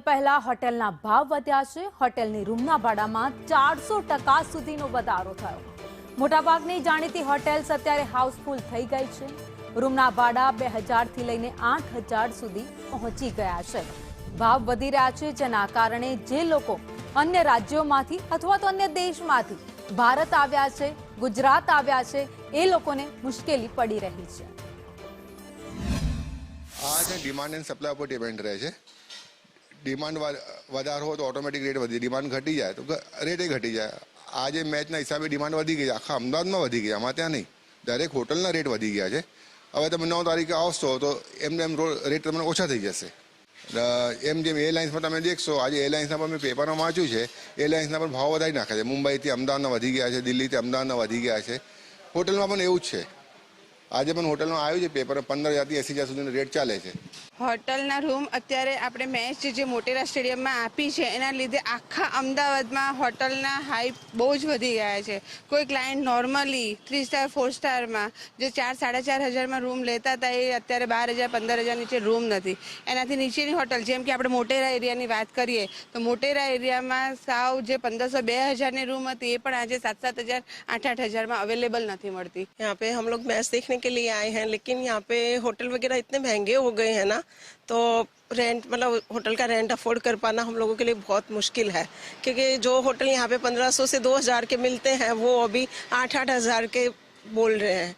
પહેલા હોટેલના ભાવ વધ્યા છે। હોટેલની રૂમના ભાડામાં 400% સુધીનો વધારો થયો। મોટાભાગની જાણીતી હોટેલ્સ અત્યારે હાઉસફુલ થઈ ગઈ છે। રૂમના ભાડા 2000 થી લઈને 8000 સુધી પહોંચી ગયા છે। ભાવ વધી રહ્યા છે, જેના કારણે જે લોકો અન્ય રાજ્યોમાંથી અથવા તો અન્ય દેશમાંથી ભારત આવ્યા છે, ગુજરાત આવ્યા છે, એ લોકોને મુશ્કેલી પડી રહી છે। आज डिमांड एंड सप्लाई पर डिपेंड रहे छे। डिमांड વધારે हो तो ऑटोमेटिक रेट वधी, डिमांड घटी जाए तो रेट घटी जाए। आज मैचना हिसाबे डिमांड वधी गई, आखा अमदावाद में वधी गई, अमारे त्यां नहीं। दरेक होटलना रेट वधी गया है। हवे तमे 9 तारीखे आवशो तो एम रेट तमने ओछा थई जशे। एम जेम एरलाइन्स में तमे देखशो, आज एरलाइन्सना पर मैं पेपर में वाँच्युं छे, एरलाइन्सना पर भाव वधारी नाखे छे। मुंबई थी अमदावाद वधी गया है, दिल्ली थी अमदावाद वधी गया है। होटल में पण एवुं ज छे। आज पण होटल में आव्युं छे पेपर 15,000 થી 80,000 સુધીનો રેટ ચાલે છે। હોટલના રૂમ અત્યારે આપણે મેચ જે મોટેરા સ્ટેડિયમમાં આપી છે એના લીધે આખા અમદાવાદમાં હોટલના હાઈપ બહુ જ વધી ગયા છે। કોઈ ક્લાયન્ટ નોર્મલી 3 સ્ટાર 4 સ્ટારમાં જે 4-4.5 હજારમાં રૂમ લેતા હતા એ અત્યારે 12,000-15,000 નીચે રૂમ નથી। એનાથી નીચેની હોટલ જેમ કે આપણે મોટેરા એરિયાની વાત કરીએ તો મોટેરા એરિયામાં સાવ જે 1500-2000ની રૂમ હતી એ પણ આજે 7-7 હજાર 8-8 હજારમાં અવેલેબલ નથી મળતી। यहाँ पे हम लोग मैच देखने के लिए आए हैं, लेकिन यहाँ पे होटल वगैरह इतने महंगे हो गए हैं ना, तो रेंट मतलब होटल का रेंट अफोर्ड कर पाना हम लोगों के लिए बहुत मुश्किल है। क्योंकि जो होटल यहाँ पे 1500 से 2000 के मिलते हैं वो अभी 8-8 हज़ार के बोल रहे हैं।